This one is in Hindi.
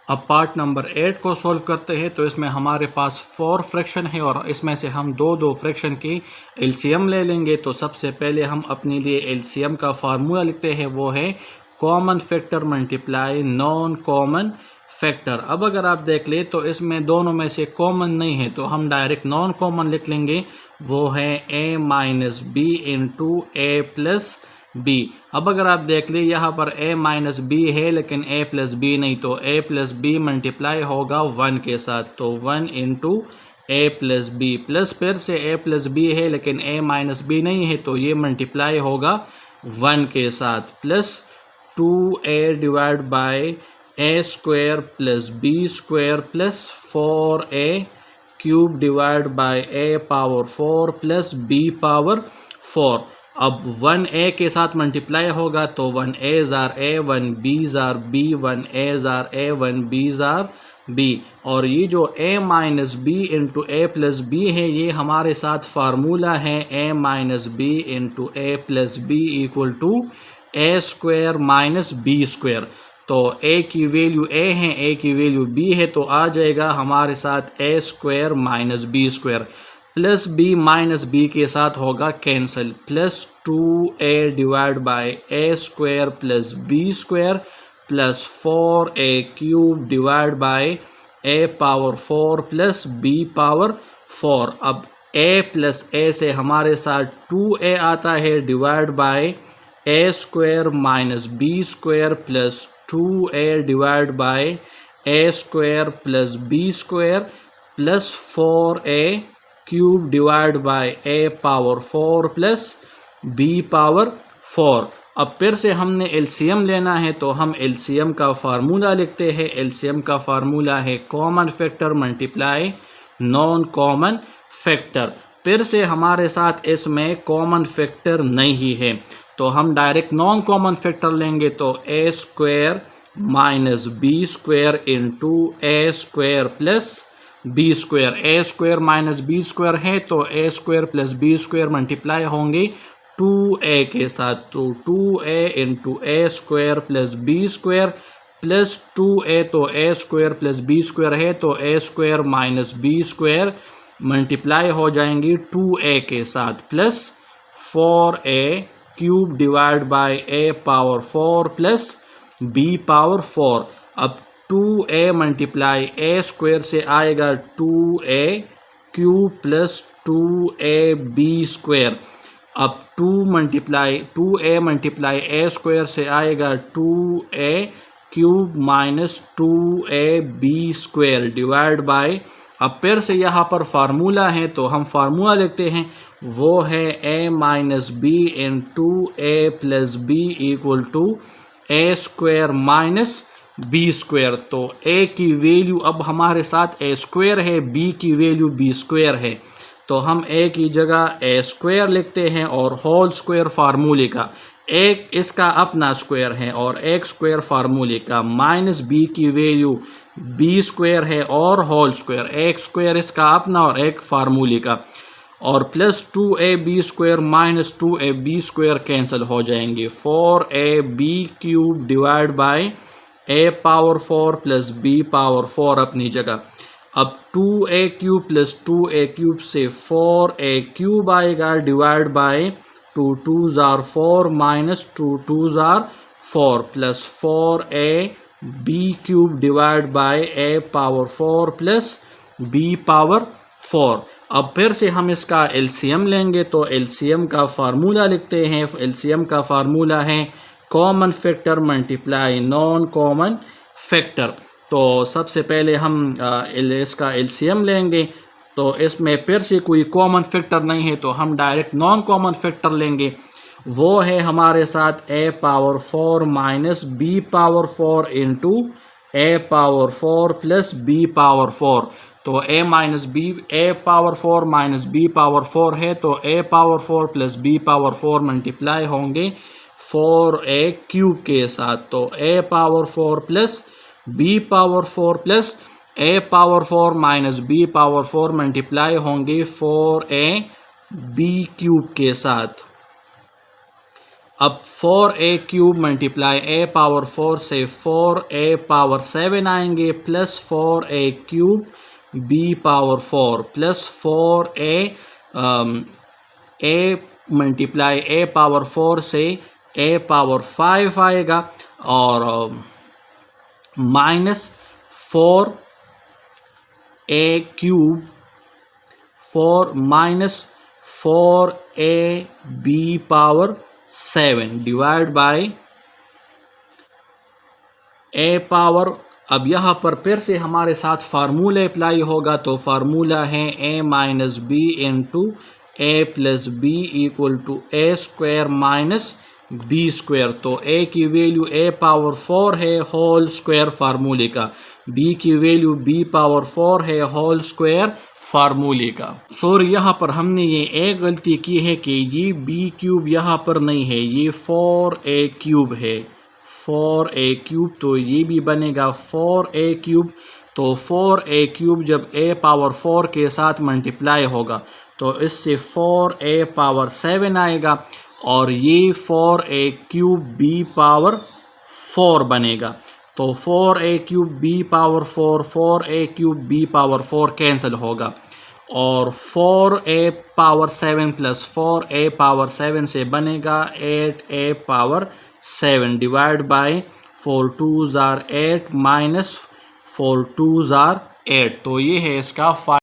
अब पार्ट नंबर 8 को सॉल्व करते हैं। तो इसमें हमारे पास 4 फ्रैक्शन है और इसमें से हम दो फ्रैक्शन की एलसीएम ले लेंगे। तो सबसे पहले हम अपने लिए एलसीएम का फार्मूला लिखते हैं, वो है common factor multiply non common factor. अब अगर आप देख ले तो इसमें दोनों में से कॉमन नहीं है, तो हम डायरेक्ट नॉन कॉमन लिख लेंगे, वो है a minus B into A plus B. अब अगर आप देख ले यहाँ पर a माइनस बी है लेकिन a प्लस बी नहीं, तो a प्लस बी मल्टीप्लाई होगा 1 के साथ, तो 1 into A plus B plus फिर से a प्लस बी है लेकिन a माइनस बी नहीं है, तो ये मल्टीप्लाई होगा 1 के साथ plus 2a divide by A square plus B square plus 4a cube divide by A power 4 plus B power 4। अब 1a के साथ मल्टीप्लाई होगा तो 1a जार a, 1b जार b, 1a जार a, 1b जार b। और ये जो a minus B into A plus B है, ये हमारे साथ फार्मूला है a minus B into A plus B equal to A square minus B square. तो a की वैल्यू a है, a की वैल्यू b है, तो आ जाएगा हमारे साथ a square minus B square plus B minus B के साथ होगा cancel, plus 2a divide by A square plus B square plus 4a cube divide by A power 4 plus B power 4। अब a प्लस a से हमारे साथ 2a आता है divide by A square minus B square plus 2a divide by A square plus B square plus 4a cube divide by A power 4 plus B power 4। अब फिर से हमने एलसीएम लेना है, तो हम एलसीएम का फार्मूला लिखते हैं। एलसीएम का फार्मूला है common factor multiply non common factor. फिर से हमारे साथ इसमें कॉमन फैक्टर नहीं है, तो हम डायरेक्ट नॉन कॉमन फैक्टर लेंगे, तो A square minus B square into A square plus B square. A square minus B square है, तो A square plus B square multiply होंगे 2a के साथ, तो 2a into A square plus B square plus 2a, तो A square plus B square है, तो A square minus B square multiply हो जाएंगी 2a के साथ plus 4a cube divide by A power 4 plus B power 4। अब 2a मल्टीप्लाई ए स्क्वायर से आएगा 2a cube plus 2a B square. अब 2a मल्टीप्लाई ए स्क्वायर से आएगा 2a cube minus 2a B square divide by, अब फिर से यहाँ पर फार्मूला है, तो हम फार्मूला लिखते हैं, वो है a minus B into A plus B equal to A square minus B square. तो a की वैल्यू अब हमारे साथ a स्क्वायर है, b की वैल्यू b स्क्वायर है, तो हम a की जगह a स्क्वायर लिखते हैं और होल स्क्वायर फार्मूले का, एक इसका अपना स्क्वायर है और एक स्क्वायर फार्मूले का, माइनस b की वैल्यू b स्क्वायर है और होल स्क्वायर, एक स्क्वायर इसका अपना और एक फार्मूले का, और plus 2ab square minus 2ab square cancel हो जाएंगे, 4ab cube divide by A power 4 plus B power 4 अपनी जगह। अब 2a cube plus 2a cube से 4a क्यूब आएगा डिवाइड बाय 2 2 जार 4 माइनस 2 2 जार 4 plus 4a B cube divide by A power 4 plus B power 4। अब फिर से हम इसका एलसीएम लेंगे, तो एलसीएम का फार्मूला लिखते हैं। एलसीएम का फार्मूला है common factor multiply non common factor. तो सबसे पहले हम इसका एलसीएम लेंगे, तो इसमें फिर से कोई कॉमन फैक्टर नहीं है, तो हम डायरेक्ट नॉन कॉमन फैक्टर लेंगे, वो है हमारे साथ a power 4 minus B power 4 into A power 4 plus B power 4। तो a minus B, A power 4 minus B power 4 है, तो a power 4 plus B power 4 multiply होंगे 4a क्यूब के साथ, तो a power 4 plus B power 4 प्लस a power 4 minus B power 4 multiply होंगे 4a बी क्यूब के साथ। अब 4a³ मल्टीप्लाई a पावर 4 से 4a पावर 7 आएंगे plus 4a³ b power 4 plus 4a a multiply a power 4 से a पावर 5 आएगा और minus 4a³ 4 minus 4ab power 7 divide by a power. अब यहाँ पर फिर से हमारे साथ फार्मूला अप्लाई होगा, तो फार्मूला है a minus B into a plus B equal to a square minus B square. तो a की वैल्यू a पावर 4 है होल स्क्वायर फार्मूले का, b की वैल्यू b पावर 4 है होल स्क्वायर फार्मूले का। सॉरी, यहाँ पर हमने ये एक गलती की है कि ये b³ यहाँ पर नहीं है, ये 4a³ है, 4a³। तो ये भी बनेगा 4a³। तो 4a³ जब a पावर 4 के साथ मल्टीप्लाई होगा तो इससे 4a पावर 7 आएगा और ये 4a³ b पावर 4 बनेगा। तो 4a³ b power 4 4a³ b power 4 cancel होगा और 4a power 7 plus 4a power 7 से बनेगा 8a power 7 divide by 4 2s are 8 minus 4 2s are 8। तो ये है इसका